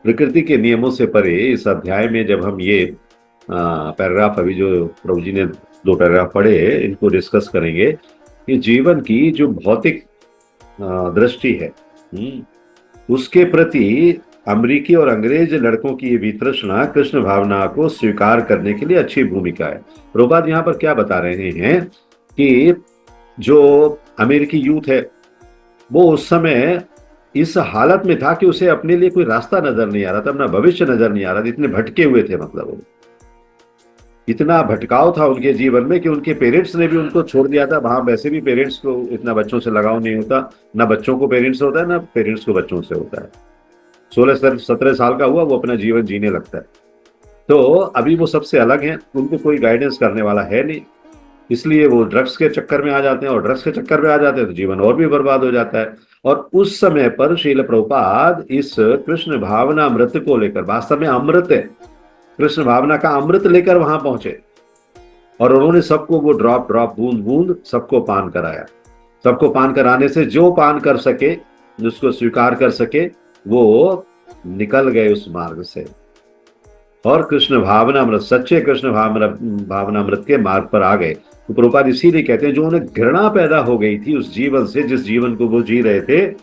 प्रकृति के नियमों से परे इस अध्याय में जब हम ये पैराग्राफ अभी जो प्रभु जी ने दो पैराग्राफ पढ़े इनको डिस्कस करेंगे कि जीवन की जो भौतिक दृष्टि है, उसके प्रति अमेरिकी और अंग्रेज लड़कों की ये वितृष्णा कृष्ण भावना को स्वीकार करने के लिए अच्छी भूमिका है। प्रभुपाद यहाँ पर क्या बता रहे हैं कि जो अमेरिकी यूथ है वो उस समय इस हालत में था कि उसे अपने लिए कोई रास्ता नजर नहीं आ रहा था, अपना भविष्य नजर नहीं आ रहा था, इतने भटके हुए थे। मतलब वो इतना भटकाव था उनके जीवन में कि उनके पेरेंट्स ने भी उनको छोड़ दिया था। वहां वैसे भी पेरेंट्स को इतना बच्चों से लगाव नहीं होता, ना बच्चों को पेरेंट्स से होता है, ना पेरेंट्स को बच्चों से होता है। 16-17 साल का हुआ वो अपना जीवन जीने लगता है। तो अभी वो सबसे अलग हैं, उनको कोई गाइडेंस करने वाला है नहीं, इसलिए वो ड्रग्स के चक्कर में आ जाते हैं, और ड्रग्स के चक्कर में आ जाते हैं तो जीवन और भी बर्बाद हो जाता है। और उस समय पर श्रील प्रभुपाद इस कृष्ण भावना अमृत को लेकर, वास्तव में अमृत है, कृष्ण भावना का अमृत लेकर वहां पहुंचे और उन्होंने सबको वो ड्रॉप ड्रॉप बूंद बूंद सबको पान कराया। सबको पान कराने से जो पान कर सके, जिसको स्वीकार कर सके, वो निकल गए उस मार्ग से और कृष्ण भावनामृत, सच्चे कृष्ण भावनामृत के मार्ग पर आ गए। तो प्रभुपाद इसीलिए कहते हैं जो उन्हें घृणा पैदा हो गई थी उस जीवन से, जिस जीवन को वो जी रहे थे,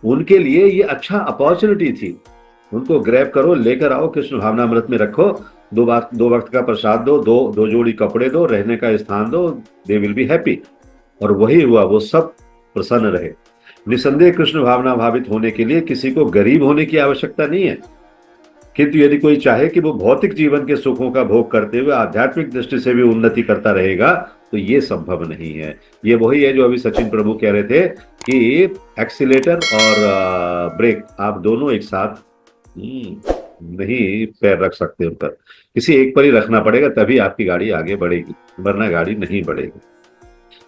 उनके लिए ये अच्छा अपॉर्चुनिटी थी। उनको ग्रैब करो, लेकर आओ, कृष्ण भावनामृत में रखो, दो वक्त का प्रसाद दो, दो जोड़ी कपड़े दो, रहने का स्थान दो, दे विल बी हैप्पी। और वही हुआ, वो सब प्रसन्न रहे। निसंदेह कृष्ण भावना भावित होने के लिए किसी को गरीब होने की आवश्यकता नहीं है, किंतु यदि कोई चाहे कि वो भौतिक जीवन के सुखों का भोग करते हुए आध्यात्मिक दृष्टि से भी उन्नति करता रहेगा तो ये संभव नहीं है। ये वही है जो अभी सचिन प्रभु कह रहे थे कि एक्सीलेटर और ब्रेक आप दोनों एक साथ नहीं पैर रख सकते उन पर, किसी एक पर ही रखना पड़ेगा, तभी आपकी गाड़ी आगे बढ़ेगी, वरना गाड़ी नहीं बढ़ेगी।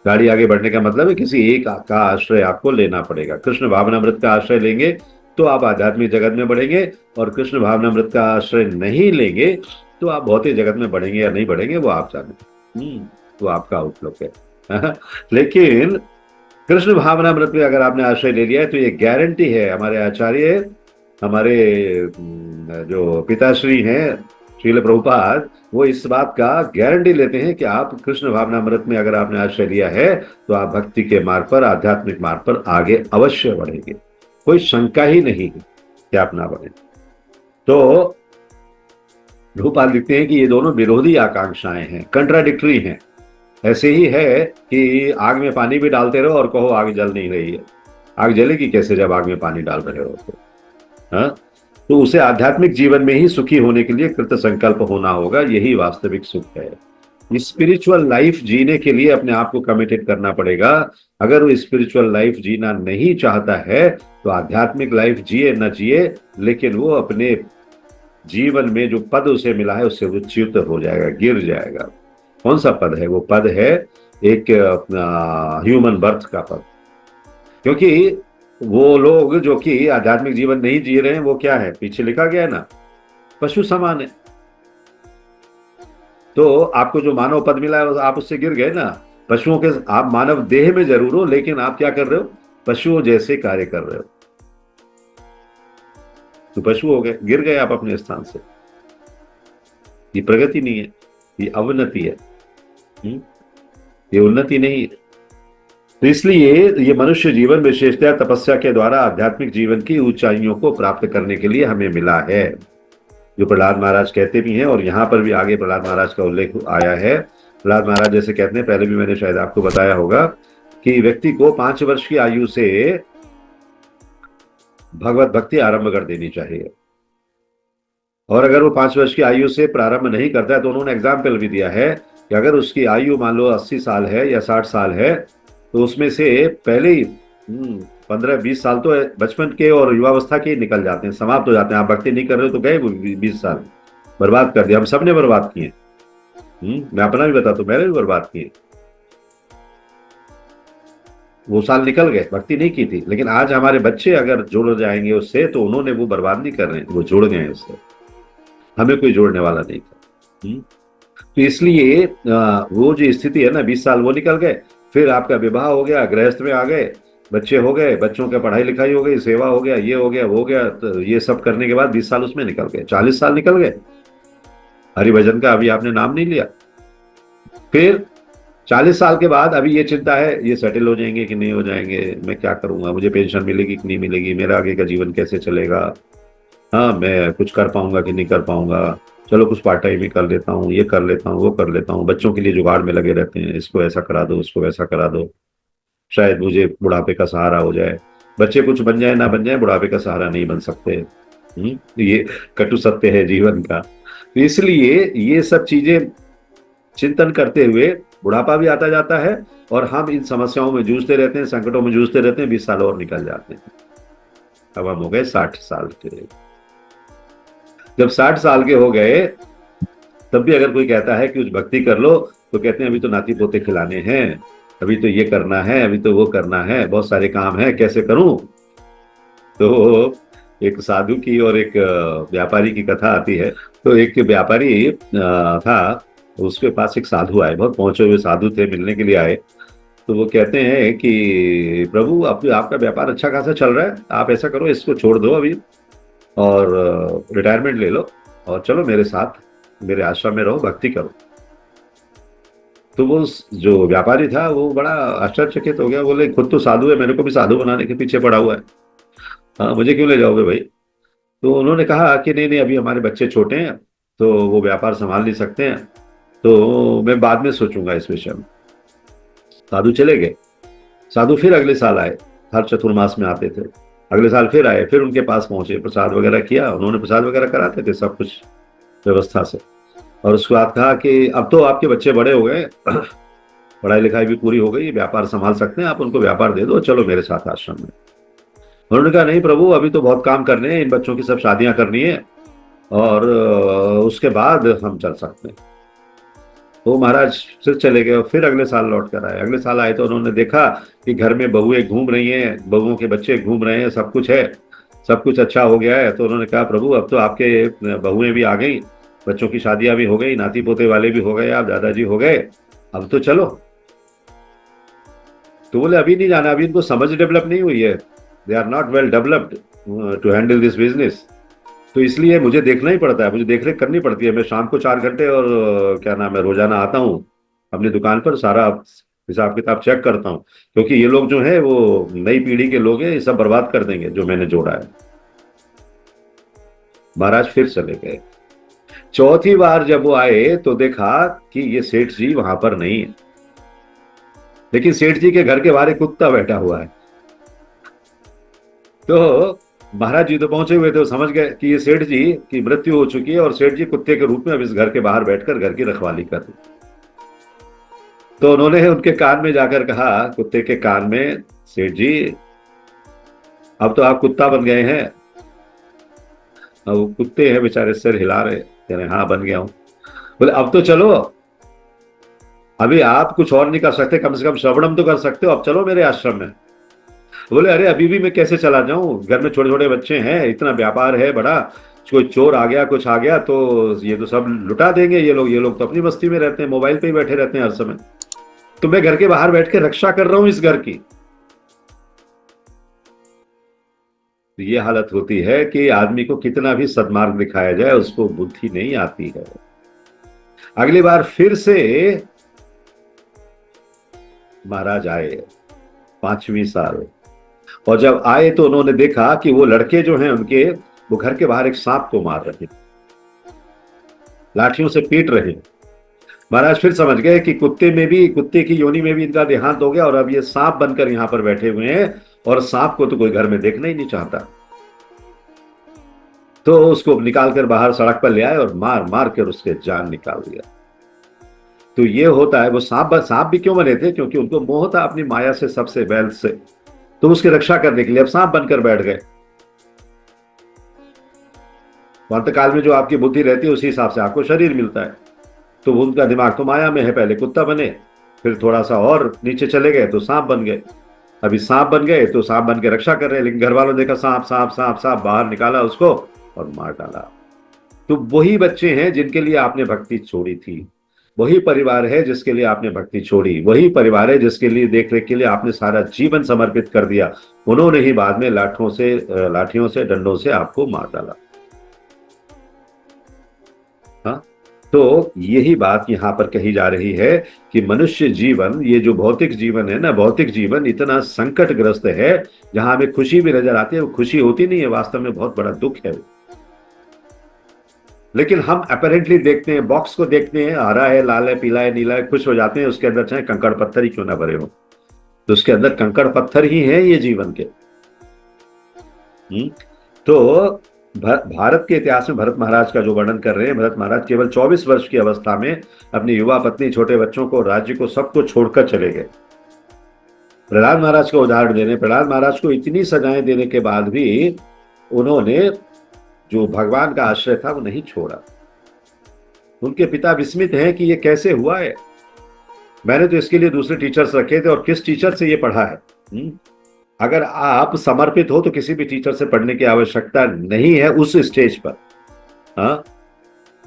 गाड़ी आगे बढ़ने का मतलब है किसी एक का आश्रय आपको लेना पड़ेगा। कृष्ण भावनामृत का आश्रय लेंगे तो आप आध्यात्मिक जगत में बढ़ेंगे, और कृष्ण भावनामृत का आश्रय नहीं लेंगे तो आप भौतिक जगत में बढ़ेंगे या नहीं बढ़ेंगे वो आप जाने, वो आपका आउटलुक है। लेकिन कृष्ण भावनामृत में अगर आपने आश्रय ले लिया है तो ये गारंटी है, हमारे आचार्य, हमारे जो पिताश्री हैं श्रील प्रभुपाद, वो इस बात का गारंटी लेते हैं कि आप कृष्ण भावनामृत में अगर आपने आश्रय लिया है तो आप भक्ति के मार्ग पर, आध्यात्मिक मार्ग पर आगे अवश्य बढ़ेंगे। कोई शंका ही नहीं है कि आप ना बढ़े। तो प्रभुपाद लिखते हैं कि ये दोनों विरोधी आकांक्षाएं हैं, कंट्राडिक्टरी हैं। ऐसे ही है कि आग में पानी भी डालते रहो और कहो आग जल नहीं रही है। आग जलेगी कैसे जब आग में पानी डाल रहे हो तो? हाँ, तो उसे आध्यात्मिक जीवन में ही सुखी होने के लिए कृत संकल्प होना होगा, यही वास्तविक सुख है। स्पिरिचुअल लाइफ जीने के लिए अपने आप को कमिटेड करना पड़ेगा। अगर वो स्पिरिचुअल लाइफ जीना नहीं चाहता है तो आध्यात्मिक लाइफ जिए न जिए, लेकिन वो अपने जीवन में जो पद उसे मिला है उससे वो च्युत हो जाएगा, गिर जाएगा। कौन सा पद है? वो पद है एक ह्यूमन बर्थ का पद। क्योंकि वो लोग जो कि आध्यात्मिक जीवन नहीं जी रहे हैं वो क्या है, पीछे लिखा गया है ना, पशु समान है। तो आपको जो मानव पद मिला है आप उससे गिर गए ना। पशुओं के, आप मानव देह में जरूर हो लेकिन आप क्या कर रहे हो, पशुओं जैसे कार्य कर रहे हो, तो पशु हो गए, गिर गए आप अपने स्थान से। ये प्रगति नहीं है, ये अवनति है, ये उन्नति नहीं है। तो इसलिए ये मनुष्य जीवन विशेषतः तपस्या के द्वारा आध्यात्मिक जीवन की ऊंचाइयों को प्राप्त करने के लिए हमें मिला है, जो प्रहलाद महाराज कहते भी हैं। और यहाँ पर भी आगे प्रहलाद महाराज का उल्लेख आया है। प्रहलाद महाराज जैसे कहते हैं, पहले भी मैंने शायद आपको बताया होगा कि व्यक्ति को 5 वर्ष की आयु से भगवत भक्ति आरंभ कर देनी चाहिए, और अगर वो 5 वर्ष की आयु से प्रारंभ नहीं करता है तो उन्होंने एग्जाम्पल भी दिया है कि अगर उसकी आयु मान लो 80 साल है या 60 साल है तो उसमें से पहले ही 15-20 साल तो बचपन के और युवावस्था के निकल जाते हैं, समाप्त हो जाते हैं। आप भक्ति नहीं कर रहे हो तो गए वो 20 साल, बर्बाद कर दिया। हम सबने बर्बाद किए, मैं अपना भी बताता हूं, मैंने भी बर्बाद किए। वो साल निकल गए, भक्ति नहीं की थी। लेकिन आज हमारे बच्चे अगर जुड़ जाएंगे उससे तो उन्होंने वो बर्बाद नहीं कर रहे हैं, वो जुड़ गए उससे, हमें कोई जोड़ने वाला नहीं था। तो इसलिए वो जो स्थिति है ना, 20 साल वो निकल गए, फिर आपका विवाह हो गया, गृहस्थ में आ गए, बच्चे हो गए, बच्चों के पढ़ाई लिखाई हो गई, सेवा हो गया, ये हो गया, वो हो गया, तो ये सब करने के बाद 20 साल उसमें निकल गए, 40 साल निकल गए, हरिभजन का अभी आपने नाम नहीं लिया। फिर 40 साल के बाद अभी ये चिंता है, ये सेटल हो जाएंगे कि नहीं हो जाएंगे, मैं क्या करूंगा, मुझे पेंशन मिलेगी कि नहीं मिलेगी, मेरा आगे का जीवन कैसे चलेगा, हाँ मैं कुछ कर पाऊंगा कि नहीं कर पाऊंगा, चलो कुछ पार्ट टाइम ही कर लेता हूँ, ये कर लेता हूँ, वो कर लेता हूँ, बच्चों के लिए जुगाड़ में लगे रहते हैं, इसको ऐसा करा दो, उसको वैसा करा दो, शायद मुझे बुढ़ापे का सहारा हो जाए। बच्चे कुछ बन जाए ना बन जाए, बुढ़ापे का सहारा नहीं बन सकते। ये कटु सत्य है जीवन का। तो इसलिए ये सब चीजें चिंतन करते हुए बुढ़ापा भी आता जाता है, और हम इन समस्याओं में जूझते रहते हैं, संकटों में जूझते रहते हैं, 20 साल और निकल जाते हैं। अब हम हो गए 60 साल के। जब 60 साल के हो गए, तब भी अगर कोई कहता है कि कुछ भक्ति कर लो, तो कहते हैं अभी तो नाती पोते खिलाने हैं, अभी तो ये करना है, अभी तो वो करना है, बहुत सारे काम है, कैसे करूं। तो एक साधु की और एक व्यापारी की कथा आती है। तो एक व्यापारी था, उसके पास एक साधु आए, बहुत पहुंचे हुए साधु थे, मिलने के लिए आए। तो वो कहते हैं कि प्रभु आपका व्यापार अच्छा खासा चल रहा है, आप ऐसा करो, इसको छोड़ दो अभी और रिटायरमेंट ले लो, और चलो मेरे साथ, मेरे आश्रम में रहो, भक्ति करो। तो वो जो व्यापारी था वो बड़ा आश्चर्यचकित हो गया, बोले खुद तो साधु है, मेरे को भी साधु बनाने के पीछे पड़ा हुआ है, हाँ मुझे क्यों ले जाओगे भाई। तो उन्होंने कहा कि नहीं नहीं, अभी हमारे बच्चे छोटे हैं, तो वो व्यापार संभाल नहीं सकते हैं, तो मैं बाद में सोचूंगा इस विषय में। साधु चले गए। साधु फिर अगले साल आए, हर चतुर्मास में आते थे। अगले साल फिर आए, फिर उनके पास पहुंचे, प्रसाद वगैरह किया, उन्होंने प्रसाद वगैरह कराते थे सब कुछ व्यवस्था से। और उसके बाद कहा कि अब तो आपके बच्चे बड़े हो गए, पढ़ाई लिखाई भी पूरी हो गई, व्यापार संभाल सकते हैं, आप उनको व्यापार दे दो, चलो मेरे साथ आश्रम में। उन्होंने कहा नहीं प्रभु, अभी तो बहुत काम करने हैं, इन बच्चों की सब शादियां करनी है, और उसके बाद हम चल सकते हैं। तो महाराज फिर चले गए, और फिर अगले साल लौट कर आए। अगले साल आए तो उन्होंने देखा कि घर में बहुएं घूम रही हैं, बहुओं के बच्चे घूम रहे हैं, सब कुछ है, सब कुछ अच्छा हो गया है। तो उन्होंने कहा प्रभु अब तो आपके बहुएं भी आ गई, बच्चों की शादियां भी हो गई, नाती पोते वाले भी हो गए, आप दादाजी हो गए, अब तो चलो। तो बोले अभी नहीं जाना, अभी इनको समझ डेवलप नहीं हुई है, they are not well developed to handle this business. तो इसलिए मुझे देखना ही पड़ता है, मुझे देख रेख करनी पड़ती है। मैं शाम को 4 घंटे और क्या नाम है रोजाना आता हूँ अपनी दुकान पर, सारा हिसाब किताब चेक करता हूँ, क्योंकि ये लोग जो है वो नई पीढ़ी के लोग हैं, ये सब बर्बाद कर देंगे जो मैंने जोड़ा है। महाराज फिर चले गए। चौथी बार जब वो आए तो देखा कि ये सेठ जी वहां पर नहीं है, लेकिन सेठ जी के घर के बाहर एक कुत्ता बैठा हुआ है। तो महाराज जी तो पहुंचे हुए थे, वो समझ गए कि ये सेठ जी की मृत्यु हो चुकी है, और सेठ जी कुत्ते के रूप में अब इस घर के बाहर बैठकर घर की रखवाली कर रहे। तो उन्होंने उनके कान में जाकर कहा, कुत्ते के कान में, सेठ जी अब तो आप कुत्ता बन गए हैं। अब वो कुत्ते हैं बेचारे, सिर हिला रहे, कह रहे हाँ बन गया हूं। बोले अब तो चलो, अभी आप कुछ और नहीं कर सकते, कम से कम श्रवणम तो कर सकते हो, अब चलो मेरे आश्रम में। बोले अरे अभी भी मैं कैसे चला जाऊं, घर में छोटे छोटे बच्चे हैं, इतना व्यापार है बड़ा, कोई चोर आ गया, कुछ आ गया तो ये तो सब लुटा देंगे ये लोग तो अपनी मस्ती में रहते हैं, मोबाइल पे ही बैठे रहते हैं हर समय, तो मैं घर के बाहर बैठ के रक्षा कर रहा हूं इस घर की। तो ये हालत होती है कि आदमी को कितना भी सद्मार्ग दिखाया जाए, उसको बुद्धि नहीं आती है। अगली बार फिर से महाराज आए, 5वीं साल। और जब आए तो उन्होंने देखा कि वो लड़के जो हैं उनके, वो घर के बाहर एक सांप को मार रहे, लाठियों से पीट रहे। महाराज फिर समझ गए कि कुत्ते में भी, कुत्ते की योनि में भी इनका देहांत हो गया, और अब ये सांप बनकर यहां पर बैठे हुए हैं, और सांप को तो कोई घर में देखना ही नहीं चाहता। तो उसको निकाल कर बाहर सड़क पर ले आए और मार मार कर उसके जान निकाल दिया। तो ये होता है, वो सांप भी क्यों बने थे, क्योंकि उनको मोह था अपनी माया से, सबसे वेल्थ से, तो उसकी रक्षा करने के लिए अब सांप बनकर बैठ गए। अंतकाल में जो आपकी बुद्धि रहती है उसी हिसाब से आपको शरीर मिलता है। तो उनका दिमाग तो माया में है, पहले कुत्ता बने, फिर थोड़ा सा और नीचे चले गए तो सांप बन गए। अभी सांप बन गए तो सांप बन के रक्षा कर रहे हैं, लेकिन घर वालों ने देखा सांप सांप सांप सांप, बाहर निकाला उसको और मार डाला। तो वही बच्चे हैं जिनके लिए आपने भक्ति छोड़ी थी। वही परिवार है जिसके लिए आपने भक्ति छोड़ी, वही परिवार है जिसके लिए देख रेख के लिए आपने सारा जीवन समर्पित कर दिया। उन्होंने ही बाद में लाठियों से डंडों से आपको मार डाला। हाँ, तो यही बात यहां पर कही जा रही है कि मनुष्य जीवन, ये जो भौतिक जीवन है ना, भौतिक जीवन इतना संकटग्रस्त है। जहां हमें खुशी भी नजर आती है वो खुशी होती नहीं है, वास्तव में बहुत बड़ा दुख है। लेकिन हम अपेरेंटली देखते हैं, बॉक्स को देखते हैं, हरा है, लाल है, पीला है, नीला है, खुश हो जाते हैं। उसके अंदर चाहे कंकड़ पत्थर ही क्यों ना भरे हो, तो उसके अंदर कंकड़ पत्थर ही है ये जीवन के। तो भारत के इतिहास में भरत महाराज का जो वर्णन कर रहे हैं, भरत महाराज केवल 24 वर्ष की अवस्था में अपनी युवा पत्नी, छोटे बच्चों को, राज्य को, सबको छोड़कर चले गए। प्रहलाद महाराज का उदाहरण दे रहे हैं। प्रहलाद महाराज को इतनी सजाएं देने के बाद भी उन्होंने जो भगवान का आश्रय था वो नहीं छोड़ा। उनके पिता विस्मित हैं कि ये कैसे हुआ है, मैंने तो इसके लिए दूसरे टीचर्स रखे थे और किस टीचर से ये पढ़ा है। अगर आप समर्पित हो तो किसी भी टीचर से पढ़ने की आवश्यकता नहीं है उस स्टेज पर। हाँ,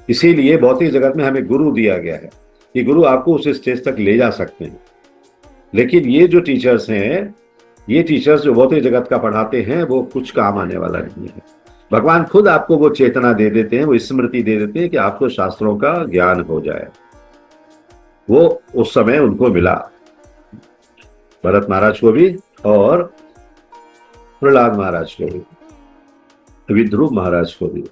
इसीलिए भौतिक जगत में हमें गुरु दिया गया है कि गुरु आपको उस स्टेज तक ले जा सकते हैं। लेकिन ये जो टीचर्स हैं, ये टीचर्स जो भौतिक जगत का पढ़ाते हैं, वो कुछ काम आने वाला नहीं है। भगवान खुद आपको वो चेतना दे देते हैं, वो स्मृति दे देते हैं कि आपको शास्त्रों का ज्ञान हो जाए। वो उस समय उनको मिला, भरत महाराज को भी और प्रहलाद महाराज को भी, विध्रुव महाराज को भी।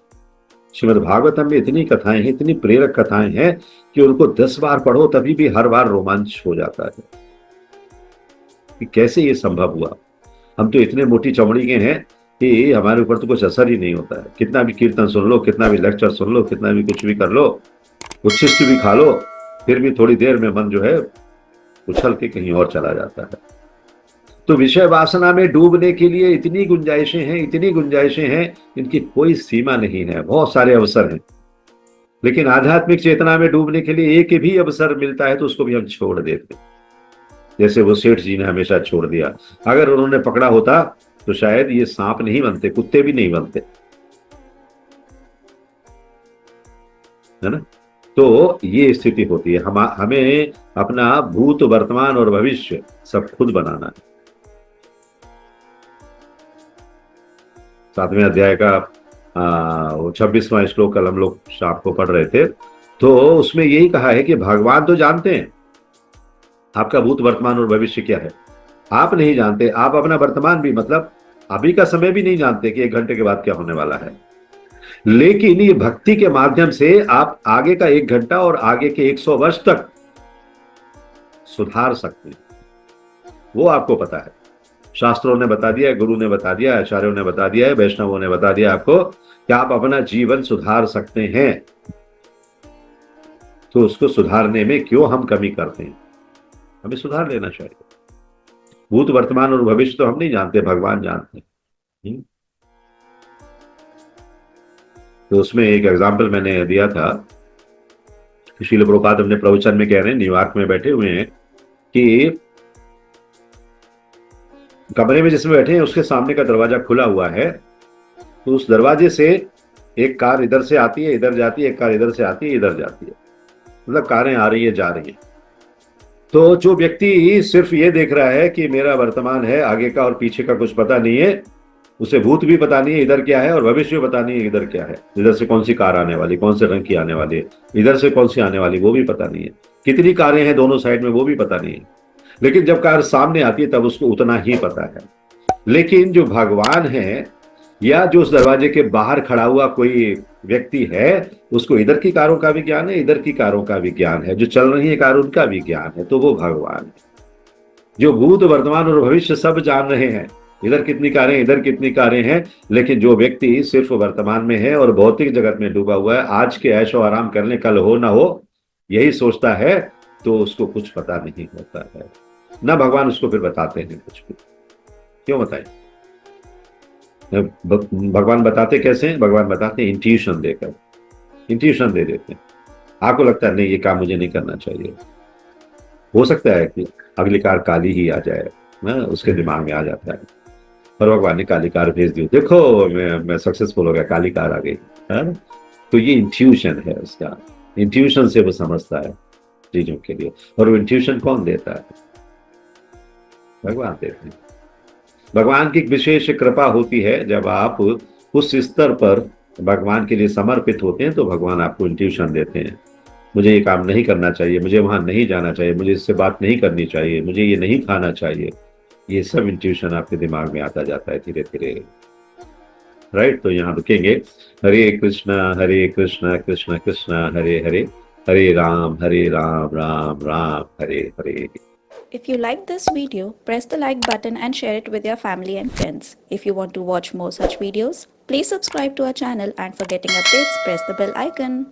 श्रीमद् भागवतम में इतनी कथाएं हैं, इतनी प्रेरक कथाएं हैं कि उनको 10 बार पढ़ो तभी भी हर बार रोमांच हो जाता है कि कैसे ये संभव हुआ। हम तो इतने मोटी चमड़ी के हैं कि हमारे ऊपर तो कुछ असर ही नहीं होता है। कितना भी कीर्तन सुन लो, कितना भी लेक्चर सुन लो, कितना भी कुछ भी कर लो, उच्छिष्ट भी खा लो, फिर भी थोड़ी देर में मन जो है उछल के कहीं और चला जाता है। तो विषय वासना में डूबने के लिए इतनी गुंजाइशें हैं, इतनी गुंजाइशें हैं, इनकी कोई सीमा नहीं है। बहुत सारे अवसर हैं, लेकिन आध्यात्मिक चेतना में डूबने के लिए एक भी अवसर मिलता है तो उसको भी हम छोड़ देते। जैसे वो सेठ जी ने हमेशा छोड़ दिया। अगर उन्होंने पकड़ा होता तो शायद ये सांप नहीं बनते, कुत्ते भी नहीं बनते, है ना। तो ये स्थिति होती है। हमें अपना भूत, वर्तमान और भविष्य सब खुद बनाना है। 7वें अध्याय का 26वां श्लोक कल हम लोग शाम को पढ़ रहे थे, तो उसमें यही कहा है कि भगवान तो जानते हैं आपका भूत, वर्तमान और भविष्य क्या है। आप नहीं जानते। आप अपना वर्तमान भी, मतलब अभी का समय भी नहीं जानते कि 1 घंटे के बाद क्या होने वाला है। लेकिन ये भक्ति के माध्यम से आप आगे का 1 घंटा और आगे के 100 वर्ष तक सुधार सकते हैं। वो आपको पता है। शास्त्रों ने बता दिया है, गुरु ने बता दिया है, आचार्यों ने बता दिया है, वैष्णवों ने बता दिया आपको कि आप अपना जीवन सुधार सकते हैं। तो उसको सुधारने में क्यों हम कमी करते हैं? हमें सुधार लेना चाहिए। भूत, वर्तमान और भविष्य तो हम नहीं जानते, भगवान जानते हैं। तो उसमें एक एग्जाम्पल मैंने दिया था, श्रील प्रभुपाद अपने प्रवचन में कह रहे हैं, न्यूयॉर्क में बैठे हुए हैं कि कमरे में जिसमें बैठे हैं उसके सामने का दरवाजा खुला हुआ है, तो उस दरवाजे से एक कार इधर से आती है, इधर जाती है, एक कार इधर से आती है, इधर जाती है, मतलब कारें आ रही है, जा रही है। तो जो व्यक्ति सिर्फ ये देख रहा है कि मेरा वर्तमान है, आगे का और पीछे का कुछ पता नहीं है, उसे भूत भी पता नहीं है इधर क्या है, और भविष्य भी पता नहीं है इधर क्या है, इधर से कौन सी कार आने वाली, कौन से रंग की आने वाली है, इधर से कौन सी आने वाली वो भी पता नहीं है, कितनी कारें हैं दोनों साइड में वो भी पता नहीं है। लेकिन जब कार सामने आती है तब उसको उतना ही पता है। लेकिन जो भगवान है या जो उस दरवाजे के बाहर खड़ा हुआ कोई व्यक्ति है, उसको इधर की कारों का भी ज्ञान है, इधर की कारों का भी ज्ञान है, जो चल रही है कार उनका भी ज्ञान है। तो वो भगवान है जो भूत, वर्तमान और भविष्य सब जान रहे हैं, इधर कितनी कारें, इधर कितनी कारें हैं। लेकिन जो व्यक्ति सिर्फ वर्तमान में है और भौतिक जगत में डूबा हुआ है, आज के ऐशो आराम करने कल हो ना हो यही सोचता है, तो उसको कुछ पता नहीं होता है ना। भगवान उसको फिर बताते हैं कुछ भी। क्यों बताएं? भगवान बताते कैसे हैं? भगवान बताते हैं इंट्यूशन देकर, इंट्यूशन दे देते हैं। आपको लगता है नहीं ये काम मुझे नहीं करना चाहिए, हो सकता है कि अगली कार काली ही आ जाए ना, उसके दिमाग में आ जाता है, और भगवान ने काली कार भेज दी, देखो मैं सक्सेसफुल हो गया, काली कार आ गई, है ना। तो ये इंट्यूशन है उसका, इंट्यूशन से वो समझता है। चीजों के लिए। और वो इंट्यूशन कौन देता है? भगवान देते हैं। भगवान की एक विशेष कृपा होती है, जब आप उस स्तर पर भगवान के लिए समर्पित होते हैं तो भगवान आपको इंट्यूशन देते हैं। मुझे ये काम नहीं करना चाहिए, मुझे वहां नहीं जाना चाहिए, मुझे इससे बात नहीं करनी चाहिए, मुझे ये नहीं खाना चाहिए। ये सब इंट्यूशन आपके दिमाग में आता जाता है धीरे धीरे। राइट, तो यहाँ रुकेंगे। हरे कृष्णा कृष्ण कृष्ण हरे हरे, हरे Ram Ram Hare Hare. If you like this video, press the like button and share it with your family and friends. If you want to watch more such videos, please subscribe to our channel, and for getting updates, press the bell icon.